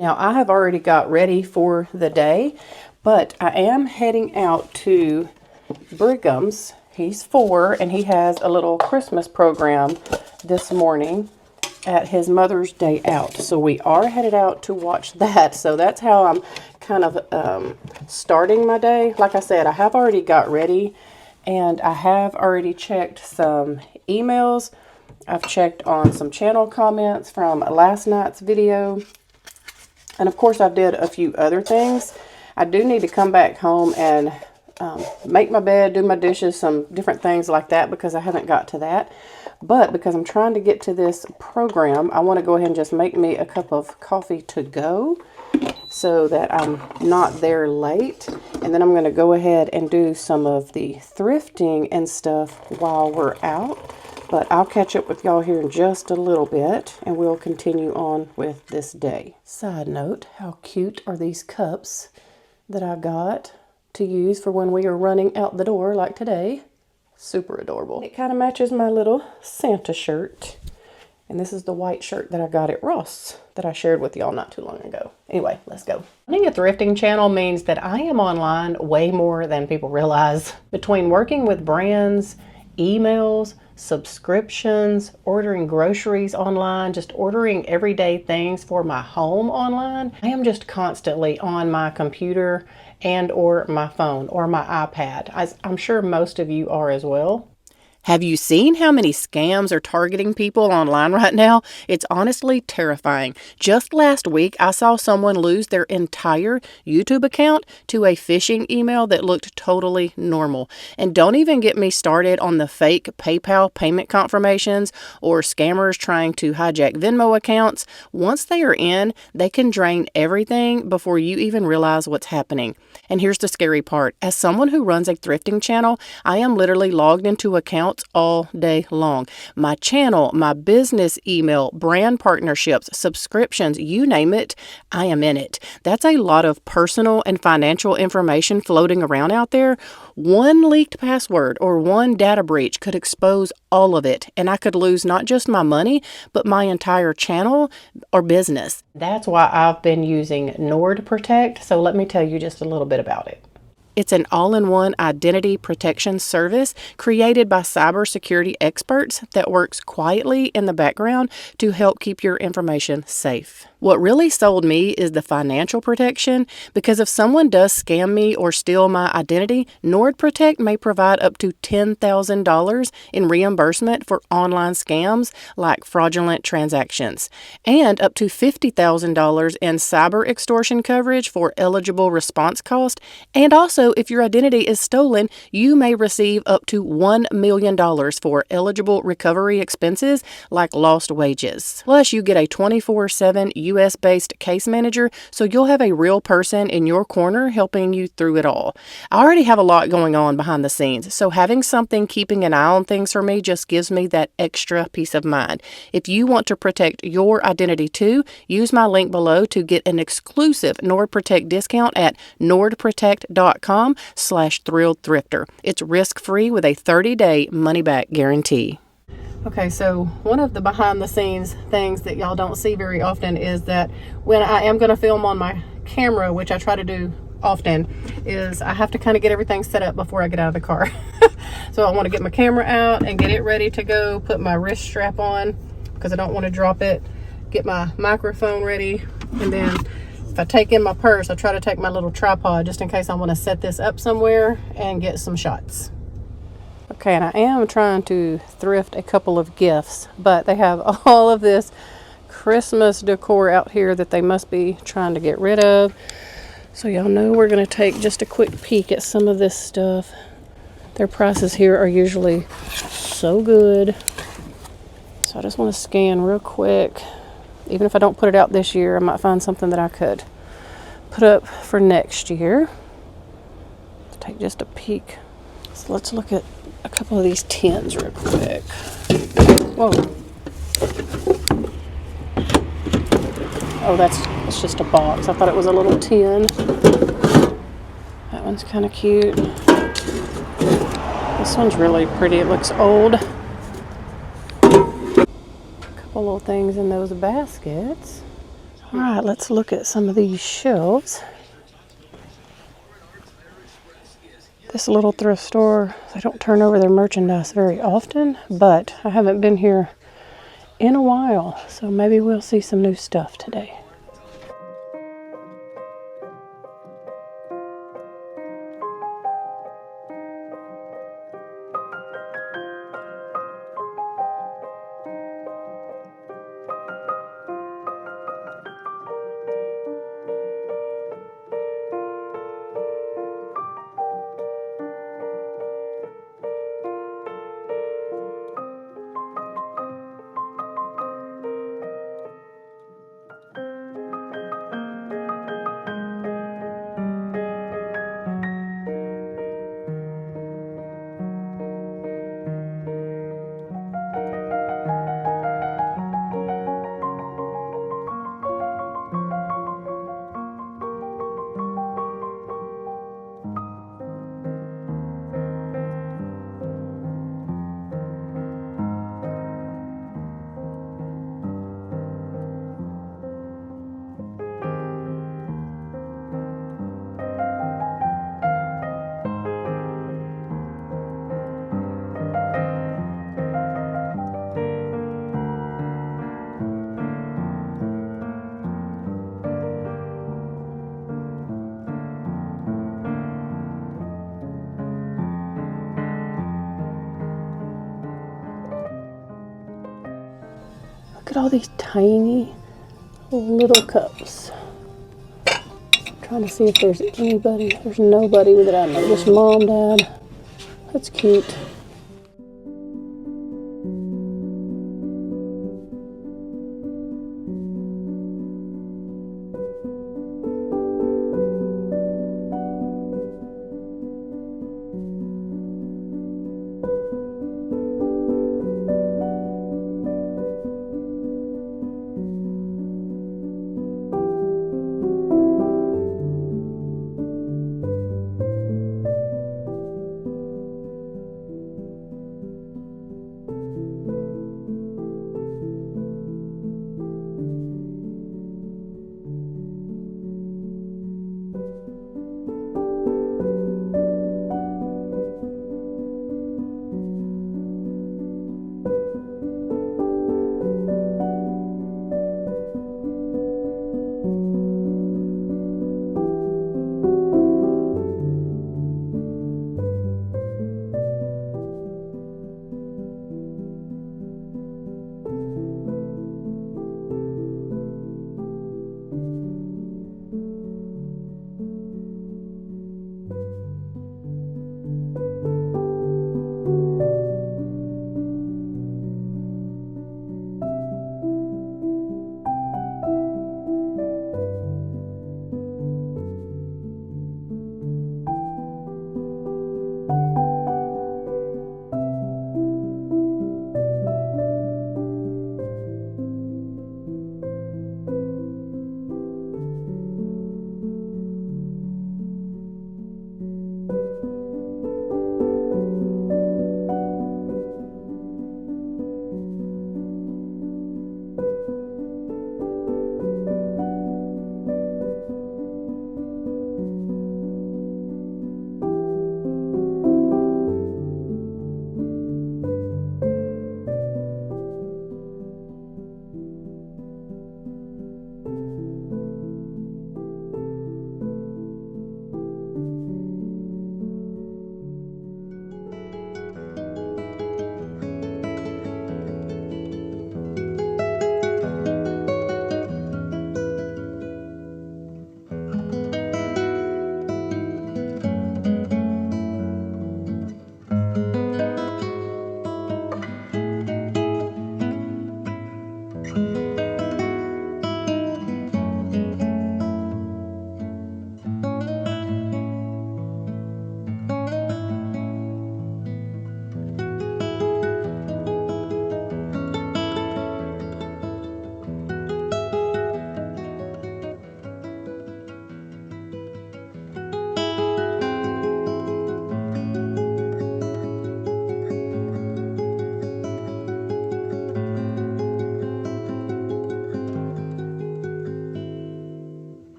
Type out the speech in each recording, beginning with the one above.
Now, I have already got ready for the day, but I am heading out to Brigham's. He's 4, and he has a little Christmas program this morning at his Mother's Day Out. So we are headed out to watch that. So that's how I'm kind of starting my day. Like I said, I have already got ready, and I have already checked some emails. I've checked on some channel comments from last night's video. And of course, I did a few other things. I do need to come back home and make my bed, do my dishes, some different things like that, because I haven't got to that. But because I'm trying to get to this program, I want to go ahead and just make me a cup of coffee to go so that I'm not there late. And then I'm going to go ahead and do some of the thrifting and stuff while we're out. But I'll catch up with y'all here in just a little bit, and we'll continue on with this day. Side note, how cute are these cups that I got to use for when we are running out the door like today? Super adorable. It kind of matches my little Santa shirt. And this is the white shirt that I got at Ross that I shared with y'all not too long ago. Anyway, let's go. Running a thrifting channel means that I am online way more than people realize. Between working with brands, emails, subscriptions, ordering groceries online, just ordering everyday things for my home online, I am just constantly on my computer and or my phone or my iPad, as I'm sure most of you are as well. Have you seen how many scams are targeting people online right now? It's honestly terrifying. Just last week, I saw someone lose their entire YouTube account to a phishing email that looked totally normal. And don't even get me started on the fake PayPal payment confirmations or scammers trying to hijack Venmo accounts. Once they are in, they can drain everything before you even realize what's happening. And here's the scary part. As someone who runs a thrifting channel, I am literally logged into accounts all day long. My channel, my business email, brand partnerships, subscriptions, you name it, I am in it. That's a lot of personal and financial information floating around out there. One leaked password or one data breach could expose all of it, and I could lose not just my money, but my entire channel or business. That's why I've been using NordProtect, so let me tell you just a little bit about it. It's an all-in-one identity protection service created by cybersecurity experts that works quietly in the background to help keep your information safe. What really sold me is the financial protection, because if someone does scam me or steal my identity, NordProtect may provide up to $10,000 in reimbursement for online scams like fraudulent transactions, and up to $50,000 in cyber extortion coverage for eligible response costs. And also, if your identity is stolen, you may receive up to $1 million for eligible recovery expenses like lost wages. Plus, you get a 24/7 US-based case manager, so you'll have a real person in your corner helping you through it all. I already have a lot going on behind the scenes, so having something keeping an eye on things for me just gives me that extra peace of mind. If you want to protect your identity too, use my link below to get an exclusive NordProtect discount at nordprotect.com/thrilledthrifter. It's risk-free with a 30-day money-back guarantee. Okay, so one of the behind the scenes things that y'all don't see very often is that when I am going to film on my camera, which I try to do often, is I have to kind of get everything set up before I get out of the car. So I want to get my camera out and get it ready to go, put my wrist strap on because I don't want to drop it, get my microphone ready, and then if I take in my purse, I try to take my little tripod just in case I want to set this up somewhere and get some shots. Okay, and I am trying to thrift a couple of gifts, but they have all of this Christmas decor out here that they must be trying to get rid of. So y'all know we're going to take just a quick peek at some of this stuff. Their prices here are usually so good. So I just want to scan real quick. Even if I don't put it out this year, I might find something that I could put up for next year. Let's take just a peek. So let's look at a couple of these tins real quick. Whoa. Oh, that's just a box. I thought it was a little tin. That one's kind of cute. This one's really pretty. It looks old. A couple little things in those baskets. All right, let's look at some of these shelves. This little thrift store, they don't turn over their merchandise very often, but I haven't been here in a while, so maybe we'll see some new stuff today. Look at all these tiny little cups. I'm trying to see if there's anybody. There's nobody that I know. Just mom, dad. That's cute.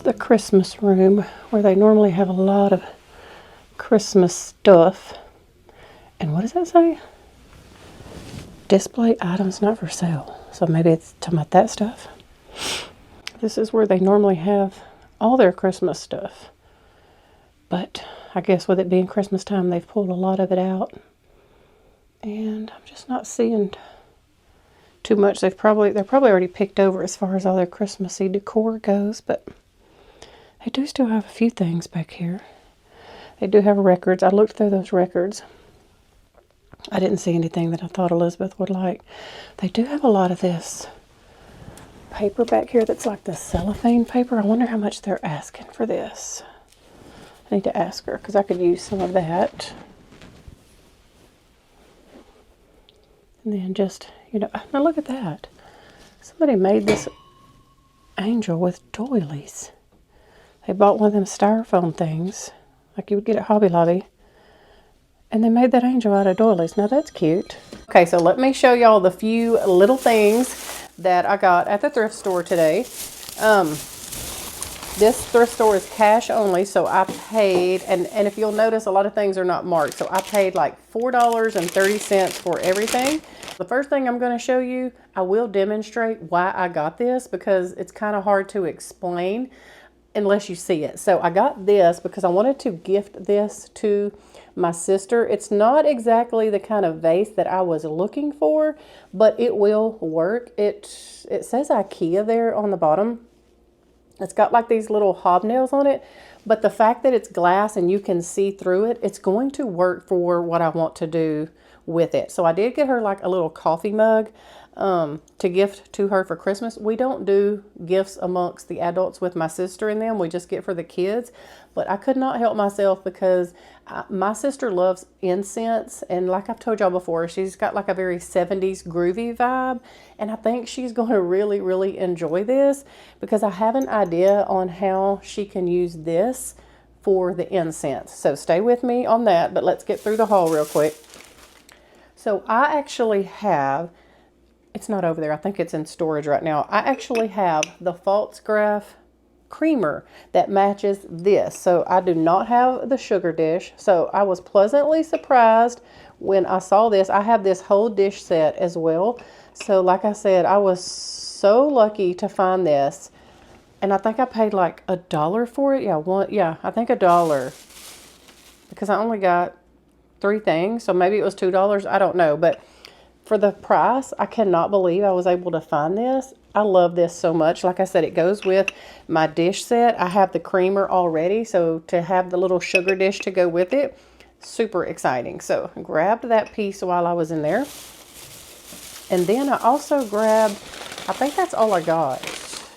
the Christmas room where they normally have a lot of Christmas stuff. And what does that say? Display items not for sale. So maybe it's talking about that stuff. This is where they normally have all their Christmas stuff. But I guess with it being Christmas time, they've pulled a lot of it out. And I'm just not seeing too much. They're probably already picked over as far as all their Christmassy decor goes, but they do still have a few things back here. They do have records. I looked through those records. I didn't see anything that I thought Elizabeth would like. They do have a lot of this paper back here that's like the cellophane paper. I wonder how much they're asking for this. I need to ask her because I could use some of that. And then just, now look at that. Somebody made this angel with doilies. They bought one of them styrofoam things, like you would get at Hobby Lobby. And they made that angel out of doilies. Now that's cute. Okay, so let me show y'all the few little things that I got at the thrift store today. This thrift store is cash only, so I paid, and if you'll notice, a lot of things are not marked. So I paid like $4.30 for everything. The first thing I'm going to show you, I will demonstrate why I got this because it's kind of hard to explain unless you see it. So I got this because I wanted to gift this to my sister. It's not exactly the kind of vase that I was looking for, but it will work. It says IKEA there on the bottom. It's got like these little hobnails on it, but the fact that it's glass and you can see through it, it's going to work for what I want to do with it. So I did get her like a little coffee mug to gift to her for Christmas. We don't do gifts amongst the adults with my sister and them. We just get for the kids. But I could not help myself because my sister loves incense. And like I've told y'all before, she's got like a very 70s groovy vibe. And I think she's going to really, really enjoy this because I have an idea on how she can use this for the incense. So stay with me on that, but let's get through the haul real quick. So I actually have, it's not over there, I think it's in storage right now. I actually have the false graph creamer that matches this. So I do not have the sugar dish. So I was pleasantly surprised when I saw this. I have this whole dish set as well. So like I said, I was so lucky to find this. And I think I paid like $1 for it. I think $1 because I only got 3 things. So maybe it was $2. I don't know. But for the price, I cannot believe I was able to find this. I love this so much. Like I said, it goes with my dish set. I have the creamer already. So to have the little sugar dish to go with it, super exciting. So I grabbed that piece while I was in there. And then I also grabbed, I think that's all I got.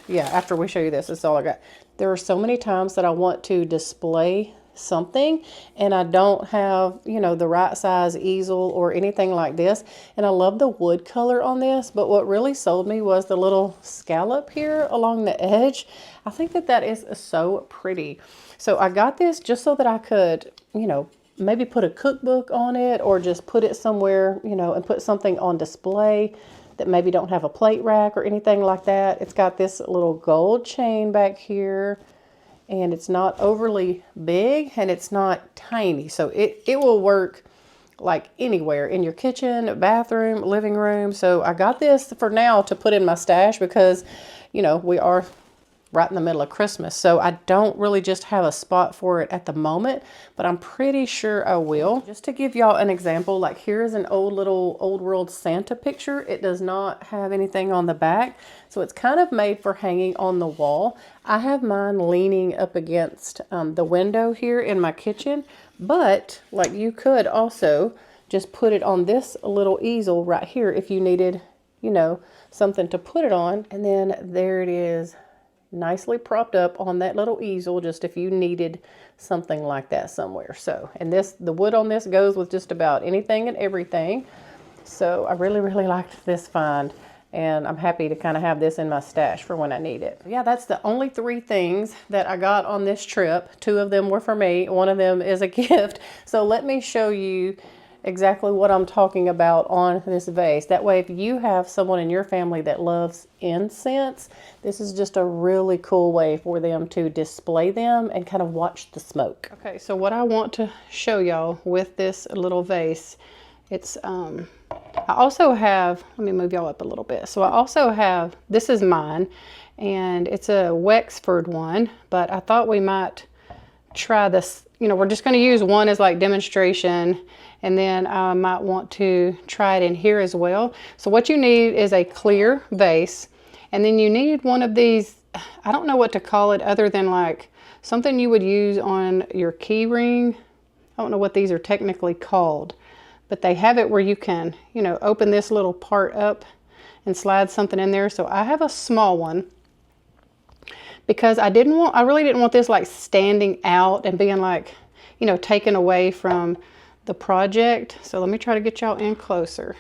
Yeah, after we show you this, that's all I got. There are so many times that I want to display something and I don't have, the right size easel or anything like this. And I love the wood color on this, but what really sold me was the little scallop here along the edge. I think that is so pretty. So I got this just so that I could, maybe put a cookbook on it or just put it somewhere, and put something on display that maybe don't have a plate rack or anything like that. It's got this little gold chain back here. And it's not overly big and it's not tiny. So it will work like anywhere in your kitchen, bathroom, living room. So I got this for now to put in my stash because, we are right in the middle of Christmas. So I don't really just have a spot for it at the moment, but I'm pretty sure I will. Just to give y'all an example, like here's an old world Santa picture. It does not have anything on the back. So it's kind of made for hanging on the wall. I have mine leaning up against the window here in my kitchen, but like you could also just put it on this little easel right here if you needed, something to put it on. And then there it is, nicely propped up on that little easel, just if you needed something like that somewhere. So, and the wood on this goes with just about anything and everything. So I really, really liked this find. And I'm happy to kind of have this in my stash for when I need it. Yeah, that's the only 3 things that I got on this trip. 2 of them were for me. 1 of them is a gift. So let me show you exactly what I'm talking about on this vase. That way, if you have someone in your family that loves incense, this is just a really cool way for them to display them and kind of watch the smoke. Okay, so what I want to show y'all with this little vase, it's I also have, let me move y'all up a little bit. So I also have, this is mine, and it's a Wexford one, but I thought we might try this. You know, we're just going to use one as like demonstration, and then I might want to try it in here as well. So what you need is a clear vase, and then you need one of these, I don't know what to call it other than like something you would use on your key ring. I don't know what these are technically called, but they have it where you can, you know, open this little part up and slide something in there. So I have a small one because I really didn't want this like standing out and being like, you know, taken away from the project. So let me try to get y'all in closer.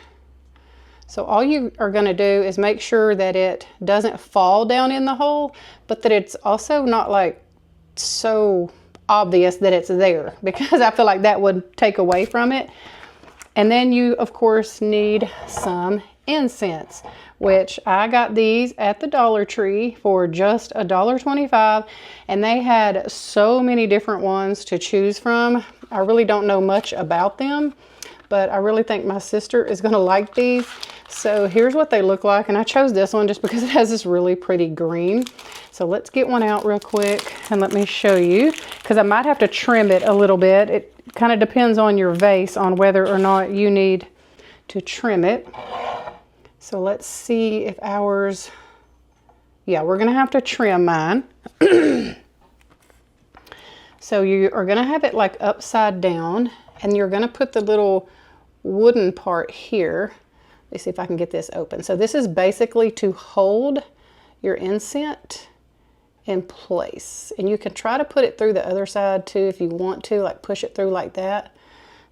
So all you are going to do is make sure that it doesn't fall down in the hole, but that it's also not like so obvious that it's there, because I feel like that would take away from it. And then you, of course, need some incense, which I got these at the Dollar Tree for just $1.25, and they had so many different ones to choose from. I really don't know much about them, but I really think my sister is going to like these. So here's what they look like, and I chose this one just because it has this really pretty green. So let's get one out real quick and let me show you, because I might have to trim it a little bit. It kind of depends on your vase on whether or not you need to trim it. So let's see if ours, yeah, we're gonna have to trim mine. So you are gonna have it like upside down, and you're gonna put the little wooden part here. Let's see if I can get this open. So this is basically to hold your incense in place, and you can try to put it through the other side too if you want to, like push it through like that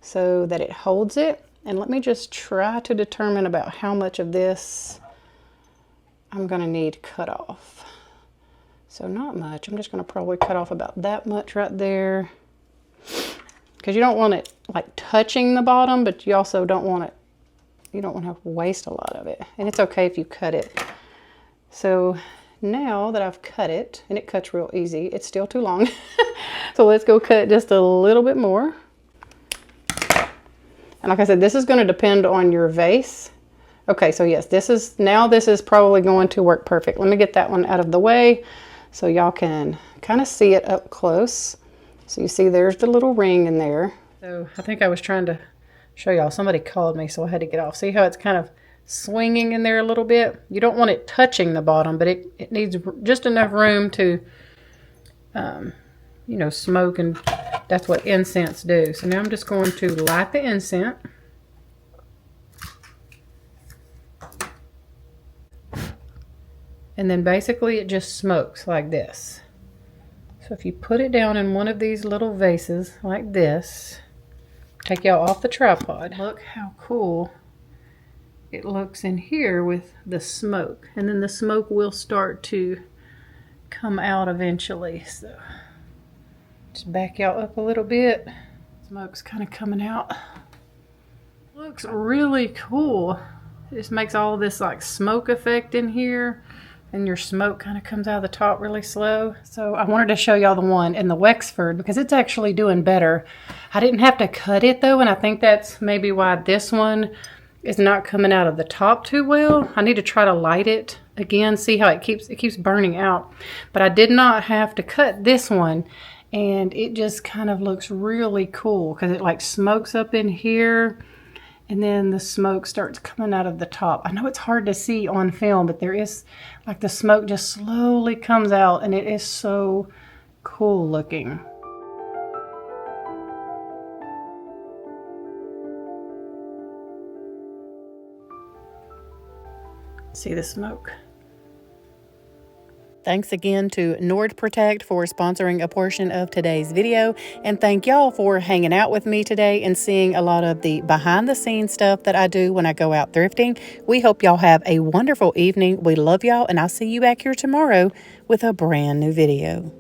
so that it holds it. And let me just try to determine about how much of this I'm going to need cut off. So not much. I'm just going to probably cut off about that much right there, because you don't want it like touching the bottom, but you also don't want it, you don't want to waste a lot of it. And it's okay if you cut it. So now that I've cut it, and it cuts real easy, it's still too long. So let's go cut it just a little bit more. And like I said, this is going to depend on your vase. Okay, so yes, this is probably going to work perfect. Let me get that one out of the way so y'all can kind of see it up close. So you see there's the little ring in there. So I think I was trying to show y'all, somebody called me, so I had to get off. See how it's kind of swinging in there a little bit? You don't want it touching the bottom, but it needs just enough room to, you know, smoke, and that's what incense do. So now I'm just going to light the incense. And then basically it just smokes like this. So if you put it down in one of these little vases like this, take y'all off the tripod. Look how cool it looks in here with the smoke. And then the smoke will start to come out eventually. So just back y'all up a little bit. Smoke's kind of coming out. Looks really cool. It just makes all this like smoke effect in here, and your smoke kind of comes out of the top really slow. So I wanted to show y'all the one in the Wexford because it's actually doing better. I didn't have to cut it though, and I think that's maybe why this one is not coming out of the top too well. I need to try to light it again, see how it keeps burning out. But I did not have to cut this one, and it just kind of looks really cool because it like smokes up in here, and then the smoke starts coming out of the top. I know it's hard to see on film, but there is like the smoke just slowly comes out, and it is so cool looking. See the smoke. Thanks again to Nord Protect for sponsoring a portion of today's video. And thank y'all for hanging out with me today and seeing a lot of the behind the scenes stuff that I do when I go out thrifting. We hope y'all have a wonderful evening. We love y'all, and I'll see you back here tomorrow with a brand new video.